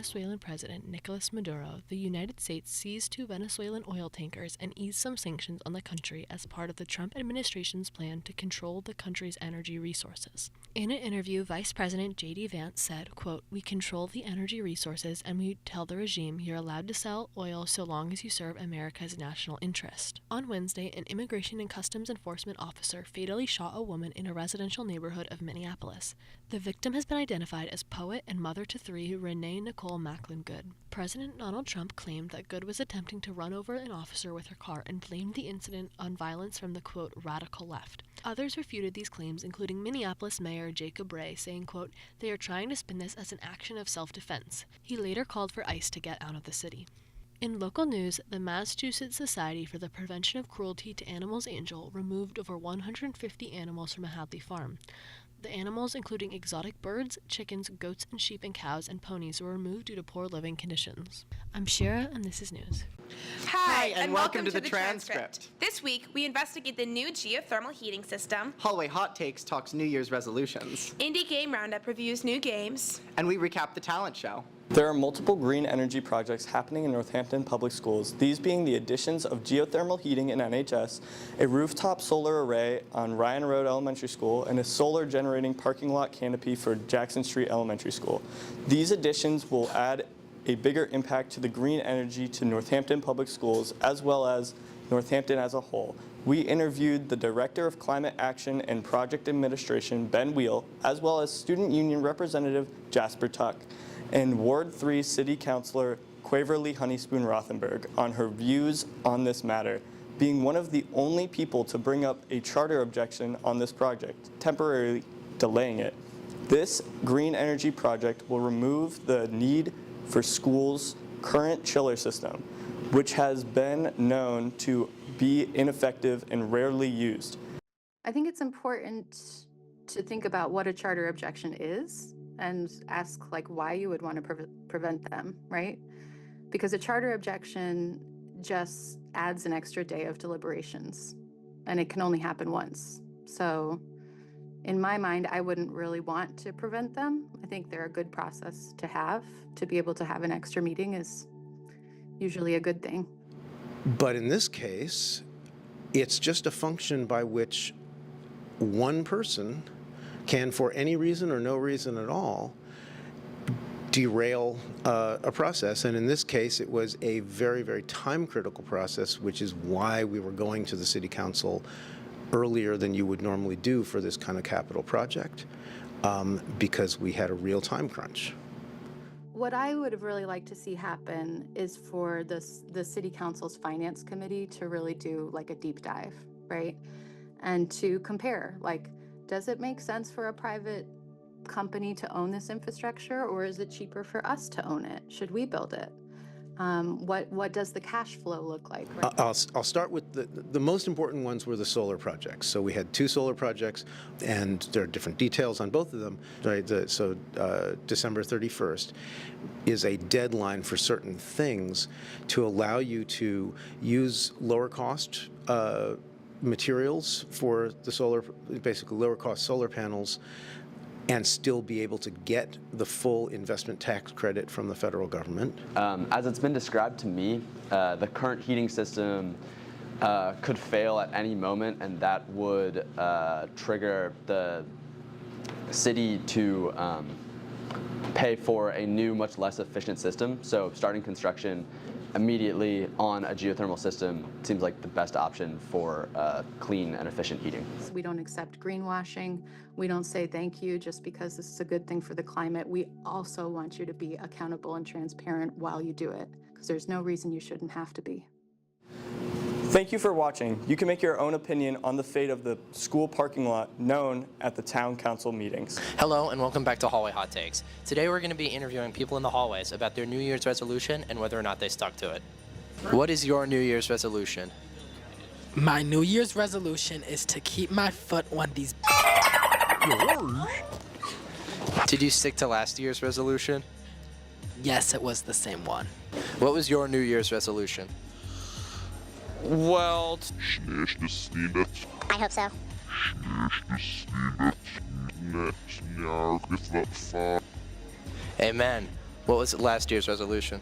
Venezuelan President Nicolas Maduro, the United States seized 2 Venezuelan oil tankers and eased some sanctions on the country as part of the Trump administration's plan to control the country's energy resources. In an interview, Vice President J.D. Vance said, quote, "We control the energy resources and we tell the regime you're allowed to sell oil so long as you serve America's national interest." On Wednesday, an Immigration and Customs Enforcement officer fatally shot a woman in a residential neighborhood of Minneapolis. The victim has been identified as poet and mother to 3 Renee Nicole Macklin Good. President Donald Trump claimed that Good was attempting to run over an officer with her car and blamed the incident on violence from the, quote, radical left. Others refuted these claims, including Minneapolis Mayor Jacob Ray, saying, quote, "They are trying to spin this as an action of self-defense." He later called for ICE to get out of the city. In local news, the Massachusetts Society for the Prevention of Cruelty to Animals Angel removed over 150 animals from a Hadley farm. The animals, including exotic birds, chickens, goats, and sheep and cows and ponies, were removed due to poor living conditions. I'm Shira, and this is news. Hi, and welcome to the Transcript. This week, we investigate the new geothermal heating system. Hallway Hot Takes talks New Year's resolutions. Indie Game Roundup reviews new games. And we recap the talent show. There are multiple green energy projects happening in Northampton public schools, these being the additions of geothermal heating in NHS, a rooftop solar array on Ryan Road Elementary School, and a solar generating parking lot canopy for Jackson Street Elementary School. These additions will add a bigger impact to the green energy to Northampton public schools as well as Northampton as a whole. We interviewed the Director of Climate Action and Project Administration, Ben Wheel, as well as Student Union Representative Jasper Tuck, and Ward 3 City Councilor Quaverly Honeyspoon Rothenberg on her views on this matter, being one of the only people to bring up a charter objection on this project, temporarily delaying it. This green energy project will remove the need for schools' current chiller system, which has been known to be ineffective and rarely used. I think it's important to think about what a charter objection is and ask why you would want to prevent them, right? Because a charter objection just adds an extra day of deliberations, and it can only happen once. So in my mind, I wouldn't really want to prevent them. I think they're a good process to have. To be able to have an extra meeting is usually a good thing. But in this case, it's just a function by which one person can, for any reason or no reason at all, derail a process. And in this case, it was a very, very time-critical process, which is why we were going to the City Council earlier than you would normally do for this kind of capital project, because we had a real time crunch. What I would have really liked to see happen is for the City Council's Finance Committee to really do a deep dive, right? And to compare, does it make sense for a private company to own this infrastructure, or is it cheaper for us to own it? Should we build it? What does the cash flow look like? Right? I'll start with the most important ones were the solar projects. So we had 2 solar projects, and there are different details on both of them. Right? So December 31st is a deadline for certain things to allow you to use lower cost materials for the solar, basically lower cost solar panels, and still be able to get the full investment tax credit from the federal government. As it's been described to me, the current heating system could fail at any moment, and that would trigger the city to pay for a new, much less efficient system. So starting construction immediately on a geothermal system seems like the best option for clean and efficient heating. We don't accept greenwashing. We don't say thank you just because this is a good thing for the climate. We also want you to be accountable and transparent while you do it, because there's no reason you shouldn't have to be. Thank you for watching. You can make your own opinion on the fate of the school parking lot known at the town council meetings. Hello and welcome back to Hallway Hot Takes. Today we're going to be interviewing people in the hallways about their New Year's resolution and whether or not they stuck to it. What is your New Year's resolution? My New Year's resolution is to keep my foot on these. Did you stick to last year's resolution? Yes, it was the same one. What was your New Year's resolution? Well, I hope so. Amen. What was last year's resolution?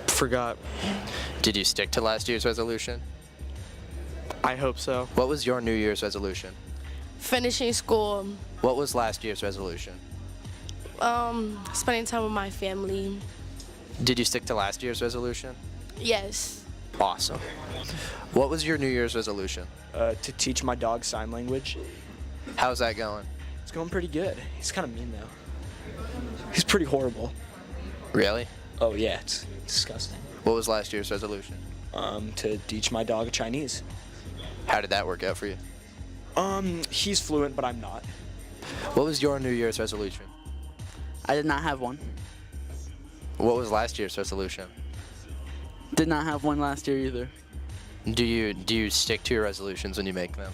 Forgot. Did you stick to last year's resolution? I hope so. What was your New Year's resolution? Finishing school, What was last year's resolution? spending time with my family. Did you stick to last year's resolution? Yes. Awesome. What was your New Year's resolution? To teach my dog sign language. How's that going? It's going pretty good. He's kind of mean though. He's pretty horrible. Really? Oh yeah, it's disgusting. What was last year's resolution? To teach my dog Chinese. How did that work out for you? He's fluent, but I'm not. What was your New Year's resolution? I did not have one. What was last year's resolution? Did not have one last year either. Do you stick to your resolutions when you make them?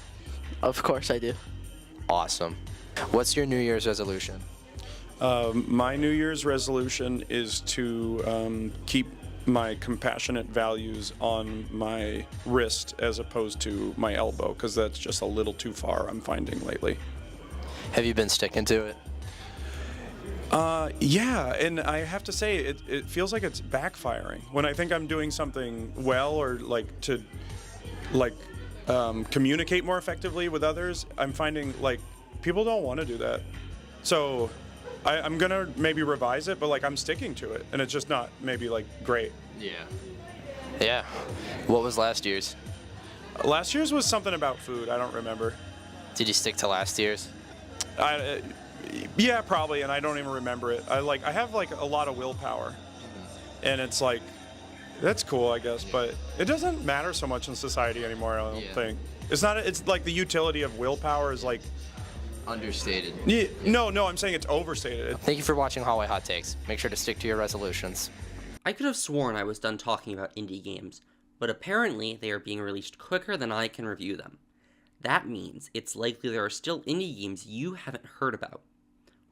Of course I do. Awesome. What's your New Year's resolution? My New Year's resolution is to keep my compassionate values on my wrist as opposed to my elbow, because that's just a little too far, I'm finding lately. Have you been sticking to it? Yeah, and I have to say, it feels like it's backfiring. When I think I'm doing something well, or to communicate more effectively with others, I'm finding like people don't want to do that. So I'm gonna maybe revise it, but I'm sticking to it, and it's just not maybe great. Yeah. What was last year's? Last year's was something about food. I don't remember. Did you stick to last year's? Yeah, probably, and I don't even remember it. I have a lot of willpower, and it's that's cool, I guess, but it doesn't matter so much in society anymore. I don't think. It's not. It's the utility of willpower is understated. Yeah, no, I'm saying it's overstated. Thank you for watching Hallway Hot Takes. Make sure to stick to your resolutions. I could have sworn I was done talking about indie games, but apparently they are being released quicker than I can review them. That means it's likely there are still indie games you haven't heard about.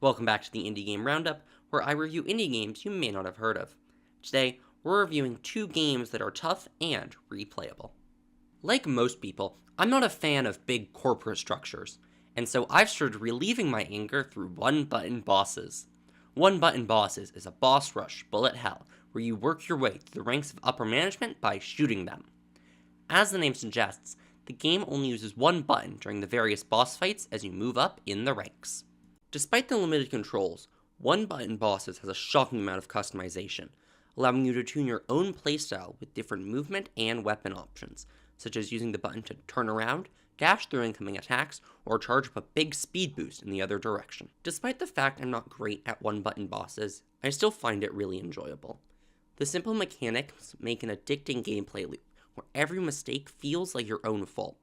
Welcome back to the Indie Game Roundup, where I review indie games you may not have heard of. Today, we're reviewing 2 games that are tough and replayable. Like most people, I'm not a fan of big corporate structures, and so I've started relieving my anger through one-button bosses. One-button bosses is a boss rush bullet hell, where you work your way through the ranks of upper management by shooting them. As the name suggests, the game only uses one button during the various boss fights as you move up in the ranks. Despite the limited controls, one-button bosses has a shocking amount of customization, allowing you to tune your own playstyle with different movement and weapon options, such as using the button to turn around, dash through incoming attacks, or charge up a big speed boost in the other direction. Despite the fact I'm not great at one-button bosses, I still find it really enjoyable. The simple mechanics make an addicting gameplay loop, where every mistake feels like your own fault.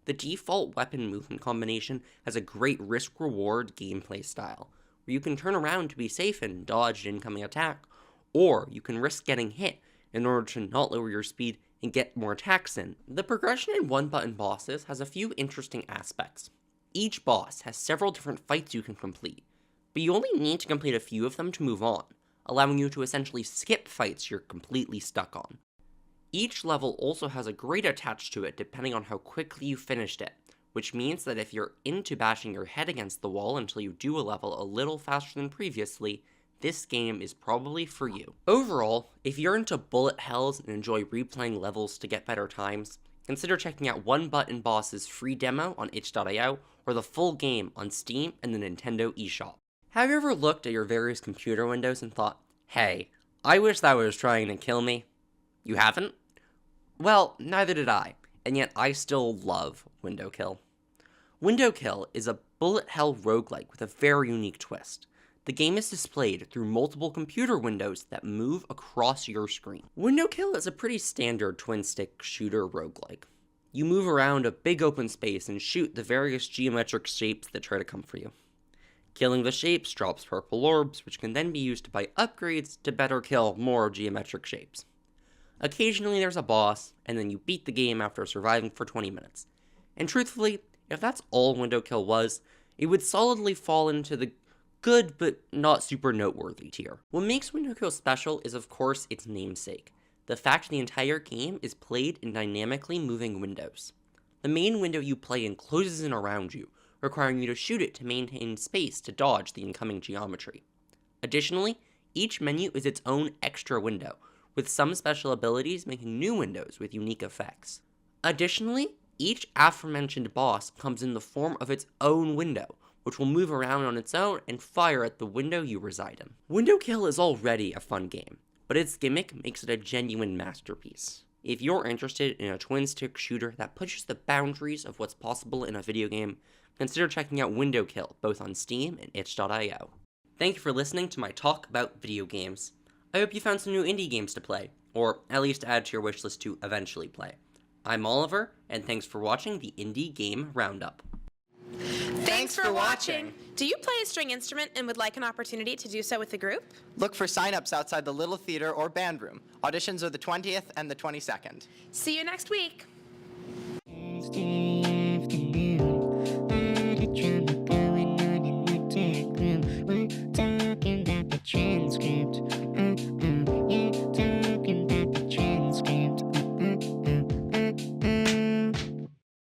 The default weapon movement combination has a great risk-reward gameplay style, where you can turn around to be safe and dodge an incoming attack, or you can risk getting hit in order to not lower your speed and get more attacks in. The progression in one-button bosses has a few interesting aspects. Each boss has several different fights you can complete, but you only need to complete a few of them to move on, allowing you to essentially skip fights you're completely stuck on. Each level also has a grade attached to it depending on how quickly you finished it, which means that if you're into bashing your head against the wall until you do a level a little faster than previously, this game is probably for you. Overall, if you're into bullet hells and enjoy replaying levels to get better times, consider checking out One Button Boss's free demo on itch.io or the full game on Steam and the Nintendo eShop. Have you ever looked at your various computer windows and thought, hey, I wish that was trying to kill me? You haven't? Well, neither did I, and yet I still love Window Kill. Window Kill is a bullet hell roguelike with a very unique twist. The game is displayed through multiple computer windows that move across your screen. Window Kill is a pretty standard twin-stick shooter roguelike. You move around a big open space and shoot the various geometric shapes that try to come for you. Killing the shapes drops purple orbs, which can then be used to buy upgrades to better kill more geometric shapes. Occasionally there's a boss, and then you beat the game after surviving for 20 minutes. And truthfully, if that's all Window Kill was, it would solidly fall into the good but not super noteworthy tier. What makes Window Kill special is of course its namesake, the fact the entire game is played in dynamically moving windows. The main window you play in closes in around you, requiring you to shoot it to maintain space to dodge the incoming geometry. Additionally, each menu is its own extra window, with some special abilities making new windows with unique effects. Additionally, each aforementioned boss comes in the form of its own window, which will move around on its own and fire at the window you reside in. Window Kill is already a fun game, but its gimmick makes it a genuine masterpiece. If you're interested in a twin-stick shooter that pushes the boundaries of what's possible in a video game, consider checking out Window Kill, both on Steam and itch.io. Thank you for listening to my talk about video games. I hope you found some new indie games to play, or at least add to your wishlist to eventually play. I'm Oliver, and thanks for watching the Indie Game Roundup. Thanks for watching. Do you play a string instrument and would like an opportunity to do so with the group? Look for sign-ups outside the Little Theater or Band Room. Auditions are the 20th and the 22nd. See you next week.